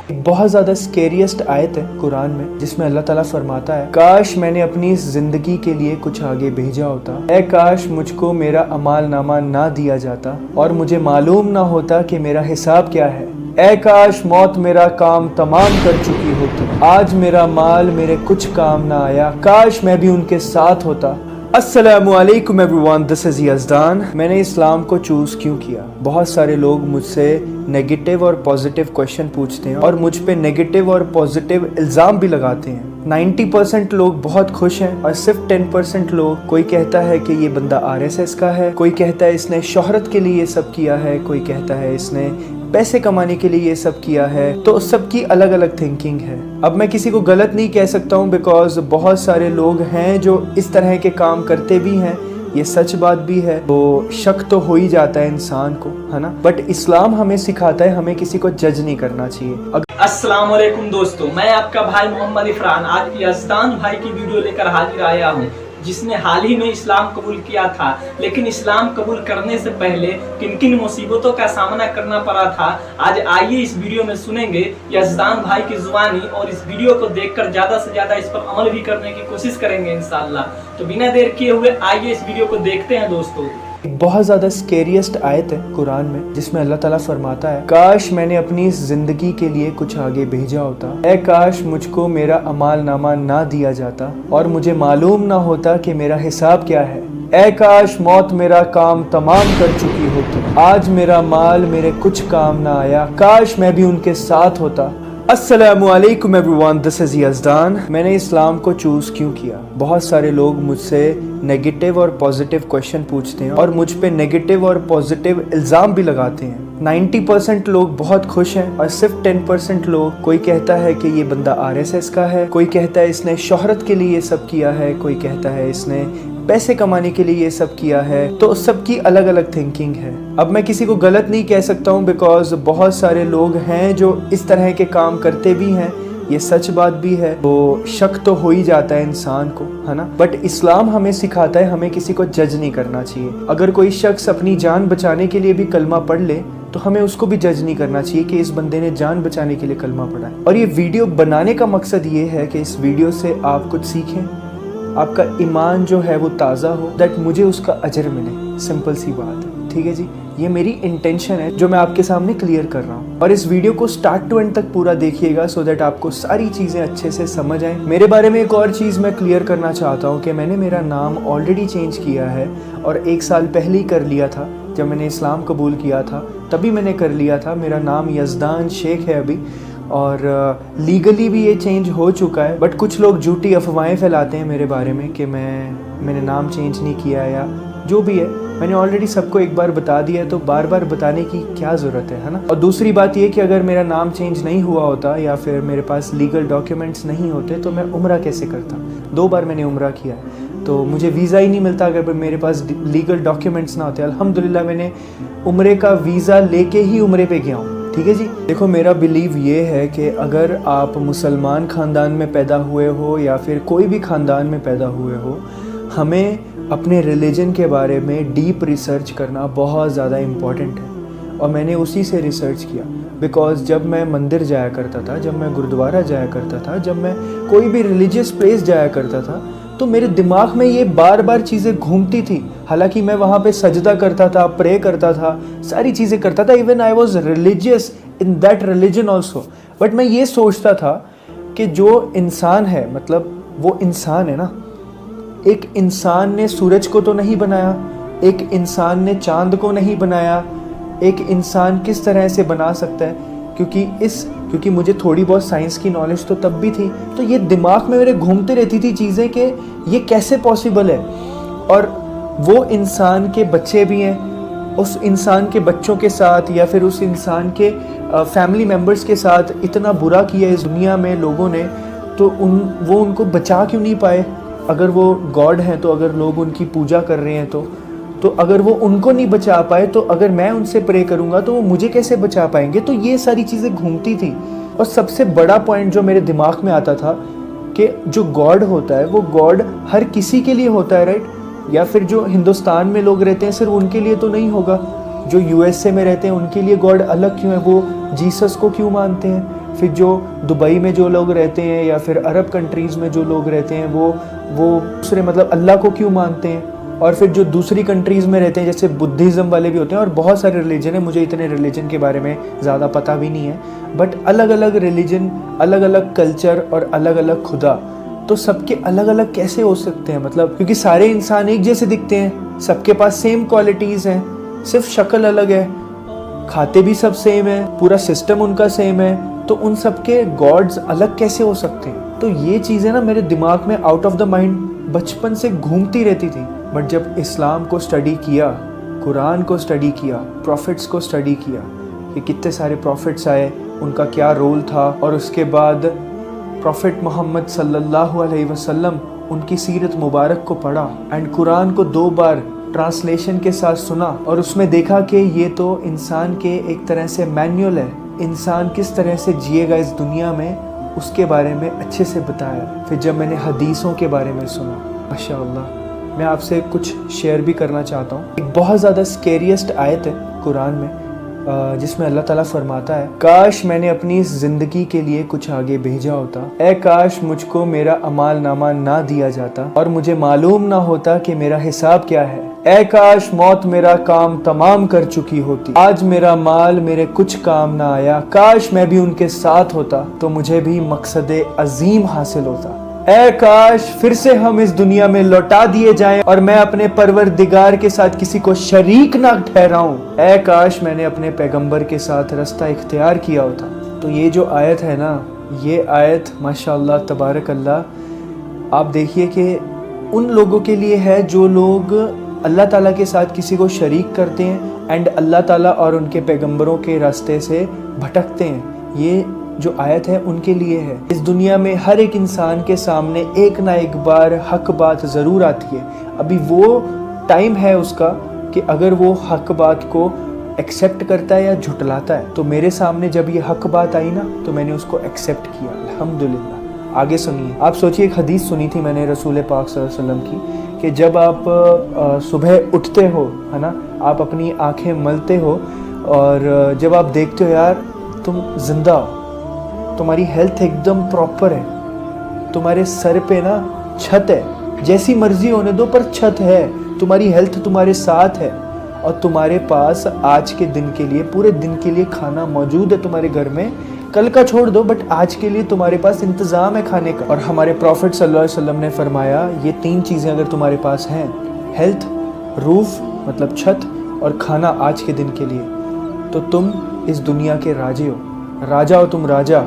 بہت زیادہ اسکیریسٹ آیت ہے قرآن میں جس میں اللہ تعالیٰ فرماتا ہے کاش میں نے اپنی زندگی کے لیے کچھ آگے بھیجا ہوتا، اے کاش مجھ کو میرا اعمال نامہ نہ دیا جاتا اور مجھے معلوم نہ ہوتا کہ میرا حساب کیا ہے، اے کاش موت میرا کام تمام کر چکی ہوتی، آج میرا مال میرے کچھ کام نہ آیا، کاش میں بھی ان کے ساتھ ہوتا۔ السلام علیکم ایوریون، دس از یزدان۔ میں نے اسلام کو چوز کیوں کیا؟ بہت سارے لوگ مجھ سے نیگیٹو اور پازیٹیو کویشچن پوچھتے ہیں اور مجھ پہ نیگیٹو اور پازیٹیو الزام بھی لگاتے ہیں۔ 90% لوگ بہت خوش ہیں اور صرف 10% لوگ، کوئی کہتا ہے کہ یہ بندہ RSS کا ہے، کوئی کہتا ہے اس نے شہرت کے لیے یہ سب کیا ہے، کوئی کہتا ہے اس نے پیسے کمانے کے لیے یہ سب کیا ہے۔ تو سب کی الگ الگ تھنکنگ ہے۔ اب میں کسی کو غلط نہیں کہہ سکتا ہوں بیکاز بہت سارے لوگ ہیں جو اس طرح کے کام کرتے بھی ہیں، یہ سچ بات بھی ہے، تو شک تو ہو ہی جاتا ہے انسان کو، ہے نا۔ بٹ اسلام ہمیں سکھاتا ہے ہمیں کسی کو جج نہیں کرنا چاہیے۔ السلام علیکم دوستو، میں آپ کا بھائی محمد عفران آج یزدان بھائی کی ویڈیو لے کر حاضر آیا ہوں، جس نے حال ہی میں اسلام قبول کیا تھا، لیکن اسلام قبول کرنے سے پہلے کن کن مصیبتوں کا سامنا کرنا پڑا تھا، آج آئیے اس ویڈیو میں سنیں گے یزدان بھائی کی زبانی، اور اس ویڈیو کو دیکھ کر زیادہ سے زیادہ اس پر عمل بھی کرنے کی کوشش کریں گے انشاءاللہ۔ تو بنا دیر کیے ہوئے آئیے اس ویڈیو کو دیکھتے ہیں دوستو۔ بہت زیادہ اسکیریسٹ آیت ہے قرآن میں جس میں اللہ تعالیٰ فرماتا ہے کاش میں نے اپنی زندگی کے لیے کچھ آگے بھیجا ہوتا، اے کاش مجھ کو میرا اعمال نامہ نہ دیا جاتا اور مجھے معلوم نہ ہوتا کہ میرا حساب کیا ہے، اے کاش موت میرا کام تمام کر چکی ہوتی، آج میرا مال میرے کچھ کام نہ آیا، کاش میں بھی ان کے ساتھ ہوتا۔ السلام علیکم ایوریون، دس از یزدان۔ میں نے اسلام کو چوز کیوں کیا؟ بہت سارے لوگ مجھ سے نیگیٹو اور پازیٹیو کویشچن پوچھتے ہیں اور مجھ پہ نیگیٹو اور پازیٹیو الزام بھی لگاتے ہیں۔ 90% لوگ بہت خوش ہیں اور صرف 10% لوگ، کوئی کہتا ہے کہ یہ بندہ RSS کا ہے، کوئی کہتا ہے اس نے شہرت کے لیے یہ سب کیا ہے، کوئی کہتا ہے اس نے پیسے کمانے کے لیے یہ سب کیا ہے، تو سب کی الگ الگ تھنکنگ ہے۔ اب میں کسی کو غلط نہیں کہہ سکتا ہوں بیکاز بہت سارے لوگ ہیں جو اس طرح کے کام کرتے بھی ہیں، یہ سچ بات بھی ہے، تو شک تو ہو ہی جاتا ہے انسان کو، ہے نا۔ بٹ اسلام ہمیں سکھاتا ہے ہمیں کسی کو جج نہیں کرنا چاہیے۔ اگر کوئی شخص اپنی جان بچانے کے لیے بھی کلمہ پڑھ لے تو ہمیں اس کو بھی جج نہیں کرنا چاہیے کہ اس بندے نے جان بچانے کے لیے کلمہ پڑھا ہے۔ اور یہ ویڈیو بنانے کا مقصد یہ ہے کہ اس ویڈیو سے آپ کچھ سیکھیں، آپ کا ایمان جو ہے وہ تازہ ہو، دیٹ مجھے اس کا اجر ملے، سمپل سی بات ہے، ٹھیک ہے جی۔ یہ میری انٹینشن ہے جو میں آپ کے سامنے کلیئر کر رہا ہوں، اور اس ویڈیو کو سٹارٹ ٹو اینڈ تک پورا دیکھیے گا سو دیٹ آپ کو ساری چیزیں اچھے سے سمجھ آئیں۔ میرے بارے میں ایک اور چیز میں کلیئر کرنا چاہتا ہوں کہ میں نے میرا نام آلریڈی چینج کیا ہے، اور 1 سال پہلے ہی کر لیا تھا۔ جب میں نے اسلام قبول کیا تھا تبھی میں نے کر لیا تھا۔ میرا نام یزدان شیخ ہے ابھی، اور لیگلی بھی یہ چینج ہو چکا ہے، بٹ کچھ لوگ جھوٹی افواہیں پھیلاتے ہیں میرے بارے میں کہ میں نے نام چینج نہیں کیا، یا جو بھی ہے میں نے آلریڈی سب کو ایک بار بتا دیا ہے، تو بار بار بتانے کی کیا ضرورت ہے نا۔ اور دوسری بات یہ کہ اگر میرا نام چینج نہیں ہوا ہوتا یا پھر میرے پاس لیگل ڈاکیومنٹس نہیں ہوتے تو میں عمرہ کیسے کرتا؟ 2 بار میں نے عمرہ کیا ہے، تو مجھے ویزا ہی نہیں ملتا اگر میرے پاس لیگل ڈاکیومنٹس نہ ہوتے۔ الحمدللہ میں نے عمرے کا ویزا لے کے ہی عمرے پہ گیا ہوں، ٹھیک ہے جی۔ دیکھو میرا بلیو یہ ہے کہ اگر آپ مسلمان خاندان میں پیدا ہوئے ہو یا پھر کوئی بھی خاندان میں پیدا ہوئے ہو، ہمیں اپنے ریلیجن کے بارے میں ڈیپ ریسرچ کرنا بہت زیادہ امپورٹنٹ ہے، اور میں نے اسی سے ریسرچ کیا بیکاز جب میں مندر جایا کرتا تھا، جب میں گردوارہ جایا کرتا تھا، جب میں کوئی بھی ریلیجیس پلیس جایا کرتا تھا، تو میرے دماغ میں یہ بار بار چیزیں گھومتی تھی۔ حالانکہ میں وہاں پہ سجدہ کرتا تھا، پرے کرتا تھا، ساری چیزیں کرتا تھا، even I was religious in that religion also, but میں یہ سوچتا تھا کہ جو انسان ہے، مطلب وہ انسان ہے نا، ایک انسان نے سورج کو تو نہیں بنایا، ایک انسان نے چاند کو نہیں بنایا، ایک انسان کس طرح سے بنا سکتا ہے؟ کیونکہ مجھے تھوڑی بہت سائنس کی نالج تو تب بھی تھی، تو یہ دماغ میں میرے گھومتے رہتی تھی چیزیں کہ یہ کیسے پاسبل ہے، اور وہ انسان کے بچے بھی ہیں، اس انسان کے بچوں کے ساتھ یا پھر اس انسان کے فیملی ممبرز کے ساتھ اتنا برا کیا اس دنیا میں لوگوں نے، تو وہ ان کو بچا کیوں نہیں پائے؟ اگر وہ گاڈ ہیں تو اگر لوگ ان کی پوجا کر رہے ہیں تو اگر وہ ان کو نہیں بچا پائے تو اگر میں ان سے پرے کروں گا تو وہ مجھے کیسے بچا پائیں گے؟ تو یہ ساری چیزیں گھومتی تھی، اور سب سے بڑا پوائنٹ جو میرے دماغ میں آتا تھا کہ جو گاڈ ہوتا ہے وہ گاڈ ہر کسی کے لیے ہوتا ہے، رائٹ؟ یا پھر جو ہندوستان میں لوگ رہتے ہیں صرف ان کے لیے تو نہیں ہوگا، جو USA میں رہتے ہیں ان کے لیے گاڈ الگ کیوں ہے؟ وہ جیسس کو کیوں مانتے ہیں؟ پھر جو دبئی میں جو لوگ رہتے ہیں یا پھر عرب کنٹریز میں جو لوگ رہتے ہیں وہ دوسرے مطلب اللہ کو کیوں مانتے ہیں؟ اور پھر جو دوسری کنٹریز میں رہتے ہیں جیسے بدھزم والے بھی ہوتے ہیں اور بہت سارے ریلیجن ہیں، مجھے اتنے ریلیجن کے بارے میں زیادہ پتہ بھی نہیں ہے، بٹ الگ الگ ریلیجن، الگ الگ کلچر اور الگ الگ خدا، تو سب کے الگ الگ کیسے ہو سکتے ہیں؟ مطلب کیونکہ سارے انسان ایک جیسے دکھتے ہیں، سب کے پاس سیم کوالٹیز ہیں، صرف شکل الگ ہے، کھاتے بھی سب سیم ہیں، پورا سسٹم ان کا سیم ہے، تو ان سب کے گاڈز الگ کیسے ہو سکتے ہیں؟ تو یہ چیزیں نا میرے دماغ میں آؤٹ آف دا مائنڈ بچپن سے گھومتی رہتی تھی، بٹ جب اسلام کو اسٹڈی کیا، قرآن کو اسٹڈی کیا، پروفٹس کو اسٹڈی کیا کہ کتنے سارے پروفٹس آئے، ان کا کیا رول تھا، اور اس کے بعد پروفٹ محمد صلی اللہ علیہ وسلم ان کی سیرت مبارک کو پڑھا اینڈ قرآن کو 2 بار ٹرانسلیشن کے ساتھ سنا، اور اس میں دیکھا کہ یہ تو انسان کے ایک طرح سے مینیول ہے، انسان کس طرح سے جیے گا اس دنیا میں اس کے بارے میں اچھے سے بتایا۔ پھر جب میں نے حدیثوں کے بارے میں سنا، ماشاءاللہ میں آپ سے کچھ شیئر بھی کرنا چاہتا ہوں۔ ایک بہت زیادہ سکیریسٹ آیت ہے قرآن میں جس میں اللہ تعالیٰ فرماتا ہے، کاش میں نے اپنی زندگی کے لیے کچھ آگے بھیجا ہوتا، اے کاش مجھ کو میرا اعمال نامہ نہ دیا جاتا اور مجھے معلوم نہ ہوتا کہ میرا حساب کیا ہے، اے کاش موت میرا کام تمام کر چکی ہوتی، آج میرا مال میرے کچھ کام نہ آیا، کاش میں بھی ان کے ساتھ ہوتا تو مجھے بھی مقصد عظیم حاصل ہوتا، اے کاش پھر سے ہم اس دنیا میں لوٹا دیے جائیں اور میں اپنے پروردگار کے ساتھ کسی کو شریک نہ ٹھہراؤں، اے کاش میں نے اپنے پیغمبر کے ساتھ رستہ اختیار کیا ہوتا۔ تو یہ جو آیت ہے نا، یہ آیت ماشاءاللہ تبارک اللہ، آپ دیکھیے کہ ان لوگوں کے لیے ہے جو لوگ اللہ تعالیٰ کے ساتھ کسی کو شریک کرتے ہیں اینڈ اللہ تعالیٰ اور ان کے پیغمبروں کے راستے سے بھٹکتے ہیں، یہ جو آیت ہے ان کے لیے ہے۔ اس دنیا میں ہر ایک انسان کے سامنے ایک نہ ایک بار حق بات ضرور آتی ہے، ابھی وہ ٹائم ہے اس کا کہ اگر وہ حق بات کو ایکسیپٹ کرتا ہے یا جھٹلاتا ہے۔ تو میرے سامنے جب یہ حق بات آئی نا تو میں نے اس کو ایکسیپٹ کیا، الحمدللہ۔ آگے سنیے، آپ سوچیے ایک حدیث سنی تھی میں نے رسول پاک صلی اللہ علیہ وسلم کی کہ جب آپ صبح اٹھتے ہو ہے نا، آپ اپنی آنکھیں ملتے ہو اور جب آپ دیکھتے ہو یار تم زندہ ہو، تمہاری ہیلتھ ایک دم پراپر ہے، تمہارے سر پہ نا چھت ہے، جیسی مرضی ہونے دو پر چھت ہے، تمہاری ہیلتھ تمہارے ساتھ ہے، اور تمہارے پاس آج کے دن کے لیے، پورے دن کے لیے کھانا موجود ہے تمہارے گھر میں، کل کا چھوڑ دو بٹ آج کے لیے تمہارے پاس انتظام ہے کھانے کا۔ اور ہمارے پروفٹ صلی اللہ علیہ وسلم نے فرمایا یہ 3 چیزیں اگر تمہارے پاس ہیں، ہیلتھ، روف مطلب چھت، اور کھانا آج کے دن کے لیے، تو تم اس دنیا کے راجے ہو، راجا ہو تم، راجا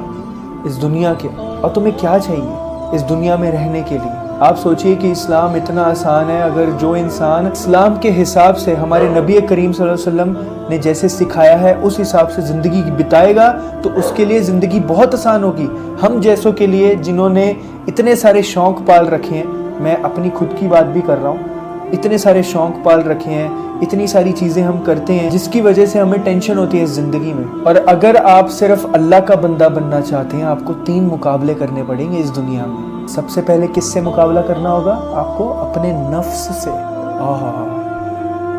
اس دنیا کے، اور تمہیں کیا چاہیے اس دنیا میں رہنے کے لیے؟ آپ سوچئے کہ اسلام اتنا آسان ہے، اگر جو انسان اسلام کے حساب سے ہمارے نبی کریم صلی اللہ علیہ وسلم نے جیسے سکھایا ہے اس حساب سے زندگی بتائے گا تو اس کے لیے زندگی بہت آسان ہوگی۔ ہم جیسوں کے لیے جنہوں نے اتنے سارے شوق پال رکھے ہیں، میں اپنی خود کی بات بھی کر رہا ہوں، اتنے سارے شوق پال رکھے ہیں، اتنی ساری چیزیں ہم کرتے ہیں جس کی وجہ سے ہمیں ٹینشن ہوتی ہے اس زندگی میں۔ اور اگر آپ صرف اللہ کا بندہ بننا چاہتے ہیں، آپ کو 3 مقابلے کرنے پڑیں گے اس دنیا میں۔ سب سے پہلے کس سے مقابلہ کرنا ہوگا؟ آپ کو اپنے نفس سے۔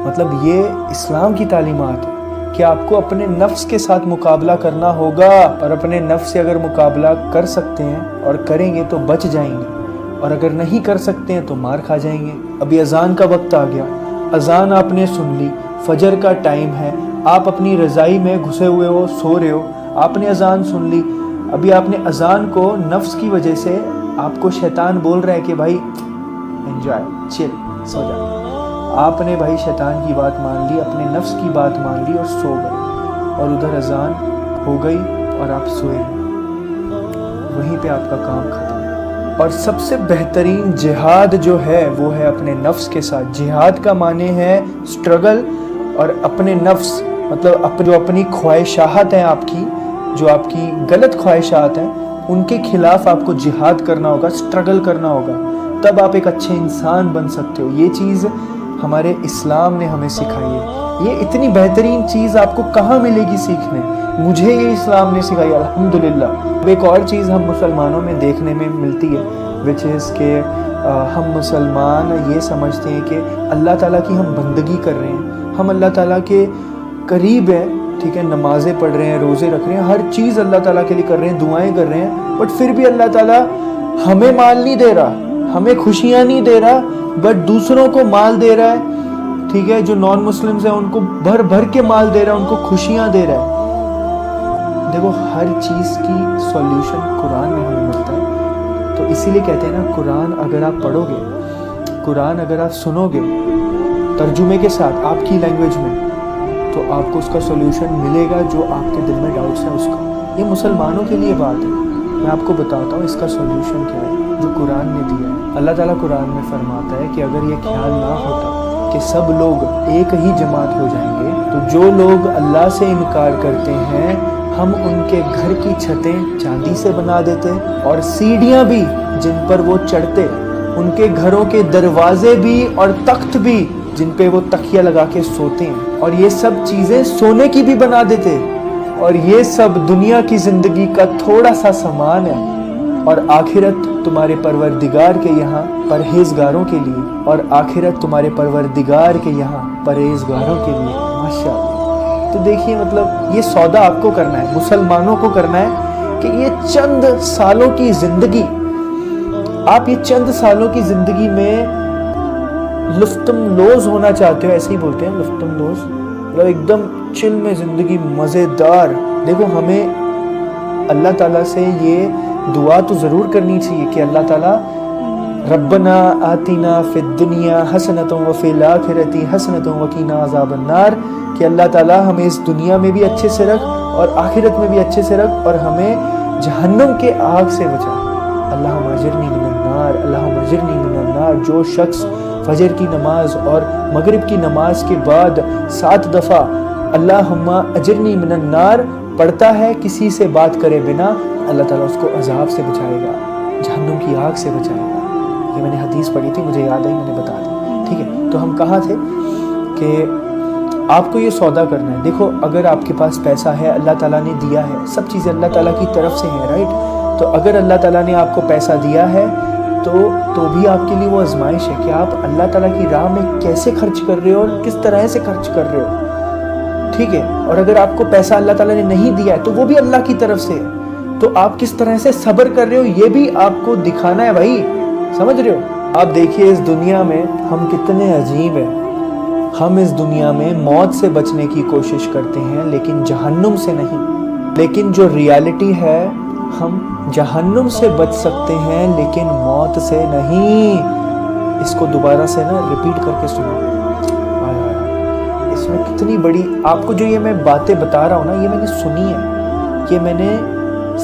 مطلب یہ اسلام کی تعلیمات ہے کہ آپ کو اپنے نفس کے ساتھ مقابلہ کرنا ہوگا، اور اپنے نفس سے اگر مقابلہ کر سکتے ہیں اور کریں گے تو بچ جائیں گے، اور اگر نہیں کر سکتے ہیں تو مار کھا جائیں گے۔ ابھی اذان کا وقت آ گیا، اذان آپ نے سن لی، فجر کا ٹائم ہے، آپ اپنی رضائی میں گھسے ہوئے ہو، سو رہے ہو، آپ نے اذان سن لی، ابھی آپ نے اذان کو نفس کی وجہ سے آپ کو شیطان بول رہا ہے کہ بھائی انجوائے، چل، سو جا، آپ نے بھائی شیطان کی بات مان لی، اپنے نفس کی بات مان لی اور سو گئے، اور ادھر اذان ہو گئی اور آپ سوئے ہیں، وہیں پہ آپ کا کام ختم۔ اور سب سے بہترین جہاد جو ہے وہ ہے اپنے نفس کے ساتھ۔ جہاد کا معنی ہے سٹرگل، اور اپنے نفس مطلب جو اپنی خواہشات ہیں، آپ کی جو آپ کی غلط خواہشات ہیں ان کے خلاف آپ کو جہاد کرنا ہوگا، سٹرگل کرنا ہوگا، تب آپ ایک اچھے انسان بن سکتے ہو۔ یہ چیز ہمارے اسلام نے ہمیں سکھائی ہے۔ یہ اتنی بہترین چیز آپ کو کہاں ملے گی سیکھنے؟ مجھے یہ اسلام نے سکھائی، الحمدللہ۔ ایک اور چیز ہم مسلمانوں میں دیکھنے میں ملتی ہے وچ از کہ ہم مسلمان یہ سمجھتے ہیں کہ اللہ تعالیٰ کی ہم بندگی کر رہے ہیں، ہم اللہ تعالیٰ کے قریب ہیں ٹھیک ہے، نمازیں پڑھ رہے ہیں، روزے رکھ رہے ہیں، ہر چیز اللہ تعالیٰ کے لیے کر رہے ہیں، دعائیں کر رہے ہیں، بٹ پھر بھی اللہ تعالیٰ ہمیں مال نہیں دے رہا، ہمیں خوشیاں نہیں دے رہا، بٹ دوسروں کو مال دے رہا ہے، ٹھیک ہے، جو نان مسلمز ہیں ان کو بھر بھر کے مال دے رہا ہے، ان کو خوشیاں دے رہا ہے۔ دیکھو ہر چیز کی سولوشن قرآن میں ہمیں ملتا ہے، تو اسی لیے کہتے ہیں نا، قرآن اگر آپ پڑھو گے، قرآن اگر آپ سنو گے ترجمے کے ساتھ آپ کی لینگویج میں، تو آپ کو اس کا سولوشن ملے گا جو آپ کے دل میں ڈاؤٹس ہیں اس کا۔ یہ مسلمانوں کے لیے بات ہے، میں آپ کو بتاتا ہوں اس کا سولوشن کیا ہے جو قرآن نے دیا ہے۔ اللہ تعالیٰ قرآن میں فرماتا ہے کہ اگر یہ خیال نہ ہوتا کہ سب لوگ ایک ہی جماعت ہو جائیں گے، تو جو لوگ اللہ سے انکار کرتے ہیں ہم ان کے گھر کی چھتیں چاندی سے بنا دیتے، اور سیڑھیاں بھی جن پر وہ چڑھتے، ان کے گھروں کے دروازے بھی اور تخت بھی جن پہ وہ تکیہ لگا کے سوتے ہیں، اور یہ سب چیزیں سونے کی بھی بنا دیتے، اور یہ سب دنیا کی زندگی کا تھوڑا سا سامان ہے، اور آخرت تمہارے پروردگار کے یہاں پرہیزگاروں کے لیے، اور آخرت تمہارے پروردگار کے یہاں پرہیزگاروں کے لیے۔ ماشاءاللہ۔ تو دیکھیے مطلب یہ سودا آپ کو کرنا ہے، مسلمانوں کو کرنا ہے کہ یہ چند سالوں کی زندگی، آپ یہ چند سالوں کی زندگی میں لطف اندوز ہونا چاہتے ہو، ایسے ہی بولتے ہیں لطف اندوز، مطلب ایک دم چل میں زندگی مزیدار۔ دیکھو ہمیں اللہ تعالیٰ سے یہ دعا تو ضرور کرنی چاہیے کہ اللہ تعالیٰ ربنا آتنا فی الدنیا حسنۃ وفی الآخرۃ حسنۃ وقنا عذاب النار، کہ اللہ تعالیٰ ہمیں اس دنیا میں بھی اچھے سے رکھ اور آخرت میں بھی اچھے سے رکھ، اور ہمیں جہنم کے آگ سے بچا۔ اللہم اجرنی من النار، اللہم اجرنی من النار۔ جو شخص فجر کی نماز اور مغرب کی نماز کے بعد 7 دفعہ اللہم اجرنی من النار پڑھتا ہے کسی سے بات کرے بنا، اللہ تعالیٰ اس کو عذاب سے بچائے گا، جہنم کی آگ سے بچائے گا۔ یہ میں نے حدیث پڑھی تھی، مجھے یاد آئی، میں نے بتا دی، ٹھیک ہے۔ تو ہم کہاں تھے کہ آپ کو یہ سودا کرنا ہے۔ دیکھو اگر آپ کے پاس پیسہ ہے، اللہ تعالیٰ نے دیا ہے، سب چیزیں اللہ تعالیٰ کی طرف سے ہیں، رائٹ؟ تو اگر اللہ تعالیٰ نے آپ کو پیسہ دیا ہے تو بھی آپ کے لیے وہ آزمائش ہے کہ آپ اللہ تعالیٰ کی راہ میں کیسے خرچ کر رہے ہو اور کس طرح سے خرچ کر رہے ہو، ٹھیک ہے۔ اور اگر آپ کو پیسہ اللہ تعالیٰ نے نہیں دیا ہے تو وہ بھی اللہ کی طرف سے ہے، تو آپ کس طرح سے صبر کر رہے ہو یہ بھی آپ کو دکھانا ہے بھائی، سمجھ رہے ہو؟ آپ دیکھیے اس دنیا میں ہم کتنے عجیب ہیں، ہم اس دنیا میں موت سے بچنے کی کوشش کرتے ہیں لیکن جہنم سے نہیں، لیکن جو ریالٹی ہے ہم جہنم سے بچ سکتے ہیں لیکن موت سے نہیں۔ اس کو دوبارہ سے نا ریپیٹ کر کے سنو، اس میں کتنی بڑی آپ کو جو یہ میں باتیں بتا رہا ہوں نا، یہ میں نے سنی ہے، یہ میں نے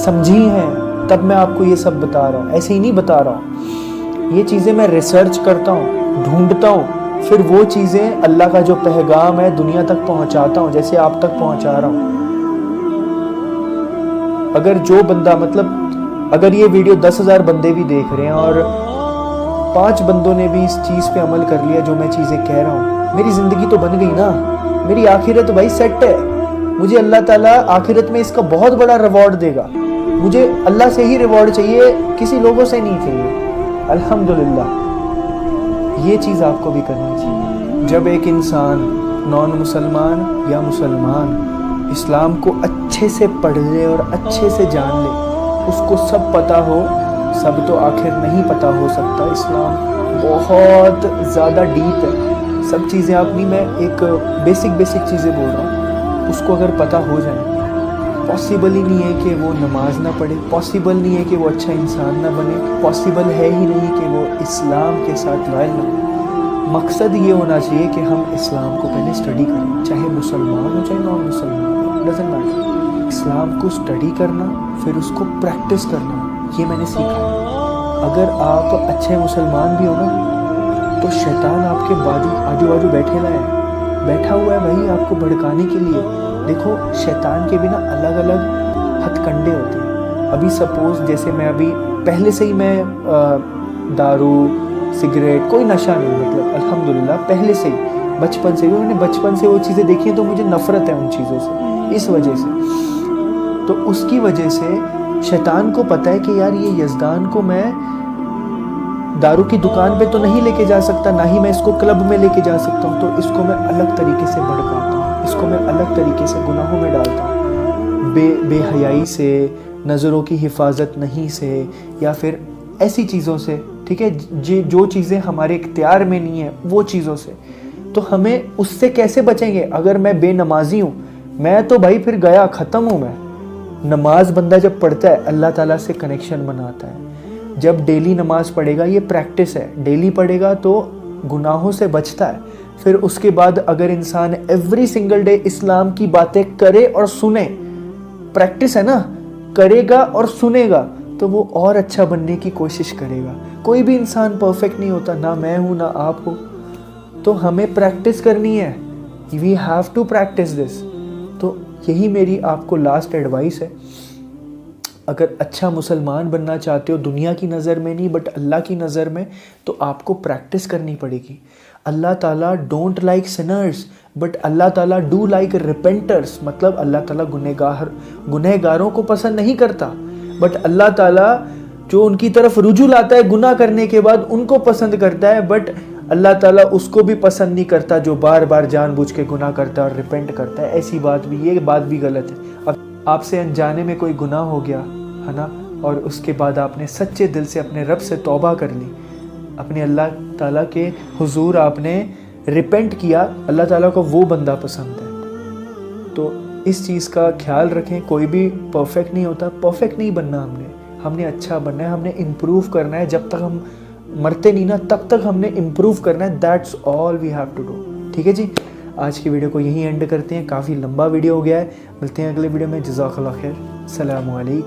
سمجھی ہیں، تب میں آپ کو یہ سب بتا رہا ہوں، ایسے ہی نہیں بتا رہا ہوں۔ یہ چیزیں میں ریسرچ کرتا ہوں، ڈھونڈتا ہوں، پھر وہ چیزیں اللہ کا جو پیغام ہے دنیا تک پہنچاتا ہوں، جیسے آپ تک پہنچا رہا ہوں۔ اگر جو بندہ مطلب اگر یہ ویڈیو 10,000 بندے بھی دیکھ رہے ہیں اور 5 بندوں نے بھی اس چیز پہ عمل کر لیا جو میں چیزیں کہہ رہا ہوں، میری زندگی تو بن گئی نا، میری آخرت بھائی سیٹ ہے، مجھے اللہ تعالیٰ آخرت میں اس کا بہت بڑا ریوارڈ دے گا، مجھے اللہ سے ہی ریوارڈ چاہیے، کسی لوگوں سے نہیں چاہیے، الحمدللہ۔ یہ چیز آپ کو بھی کرنی چاہیے۔ جب ایک انسان نان مسلمان یا مسلمان اسلام کو اچھے سے پڑھ لے اور اچھے سے جان لے، اس کو سب پتہ ہو، سب تو آخر نہیں پتہ ہو سکتا، اسلام بہت زیادہ ڈیپ ہے، سب چیزیں اپنی میں ایک بیسک چیزیں بول رہا ہوں، اس کو اگر پتہ ہو جائے، پاسبل ہی نہیں ہے کہ وہ نماز نہ پڑھے، پاسبل نہیں ہے کہ وہ اچھا انسان نہ بنے، پاسبل ہے ہی نہیں کہ وہ اسلام کے ساتھ لائل نہ ہو۔ مقصد یہ ہونا چاہیے کہ ہم اسلام کو پہلے اسٹڈی کریں، چاہے مسلمان ہو چاہے نان مسلمان ہو، ڈزنٹ میٹر، اسلام کو اسٹڈی کرنا پھر اس کو پریکٹس کرنا، یہ میں نے سیکھا ہے۔ اگر آپ اچھے مسلمان بھی ہو نا تو شیطان آپ کے آجو باجو بیٹھا ہوا ہے بھائی آپ کو بھڑکانے کے لیے۔ دیکھو شیطان کے بھی نا الگ الگ ہتھ کنڈے ہوتے ہیں۔ ابھی سپوز جیسے میں ابھی پہلے سے ہی میں دارو سگریٹ کوئی نشہ نہیں، مطلب الحمدللہ پہلے سے ہی بچپن سے بھی میں نے بچپن سے وہ چیزیں دیکھی ہیں تو مجھے نفرت ہے ان چیزوں سے، اس وجہ سے۔ تو اس کی وجہ سے شیطان کو پتہ ہے کہ یار یہ یزدان کو میں دارو کی دکان پہ تو نہیں لے کے جا سکتا، نہ ہی میں اس کو کلب میں لے کے جا سکتا ہوں، تو اس کو میں الگ طریقے سے بھڑکاتا ہوں، اس کو میں الگ طریقے سے گناہوں میں ڈالتا ہوں، بے حیائی سے، نظروں کی حفاظت نہیں سے، یا پھر ایسی چیزوں سے، ٹھیک ہے، جو چیزیں ہمارے اختیار میں نہیں ہیں وہ چیزوں سے. تو ہمیں اس سے کیسے بچیں گے؟ اگر میں بے نمازی ہوں، میں تو بھائی پھر گیا، ختم ہوں میں. نماز بندہ جب پڑھتا ہے اللہ تعالیٰ سے کنیکشن بناتا ہے. جب ڈیلی نماز پڑھے گا، یہ پریکٹس ہے، ڈیلی پڑھے گا تو گناہوں سے بچتا ہے. پھر اس کے بعد اگر انسان ایوری سنگل ڈے اسلام کی باتیں کرے اور سنے، پریکٹس ہے نا، کرے گا اور سنے گا، تو وہ اور اچھا بننے کی کوشش کرے گا. کوئی بھی انسان پرفیکٹ نہیں ہوتا، نہ میں ہوں نہ آپ ہو. تو ہمیں پریکٹس کرنی ہے. وی ہیو ٹو پریکٹس دس. تو یہی میری آپ کو لاسٹ ایڈوائس ہے. اگر اچھا مسلمان بننا چاہتے ہو، دنیا کی نظر میں نہیں بٹ اللہ کی نظر میں، تو آپ کو پریکٹس کرنی پڑے گی. اللہ تعالیٰ ڈونٹ لائک سنرز بٹ اللہ تعالیٰ ڈو لائک ریپینٹرز. مطلب اللہ تعالیٰ گنہگاروں کو پسند نہیں کرتا، بٹ اللہ تعالیٰ جو ان کی طرف رجوع لاتا ہے گناہ کرنے کے بعد ان کو پسند کرتا ہے. بٹ اللہ تعالیٰ اس کو بھی پسند نہیں کرتا جو بار بار جان بوجھ کے گناہ کرتا ہے اور ریپینٹ کرتا ہے. ایسی بات بھی، یہ بات بھی غلط ہے. اب آپ سے انجانے میں کوئی گناہ ہو گیا ہے نا، اور اس کے بعد آپ نے سچے دل سے اپنے رب سے توبہ کر لی، اپنے اللہ تعالیٰ کے حضور آپ نے ریپینٹ کیا، اللہ تعالیٰ کو وہ بندہ پسند ہے. تو اس چیز کا خیال رکھیں. کوئی بھی پرفیکٹ نہیں ہوتا، پرفیکٹ نہیں بننا. ہم نے اچھا بننا ہے، ہم نے امپروو کرنا ہے. جب تک ہم مرتے نہیں نا تب تک ہم نے امپروو کرنا ہے. That's all we have to do. ٹھیک ہے جی، آج کی ویڈیو کو یہیں اینڈ کرتے ہیں. کافی لمبا ویڈیو ہو گیا ہے. ملتے ہیں اگلے ویڈیو میں. جزاک اللہ خیر. السلام علیکم.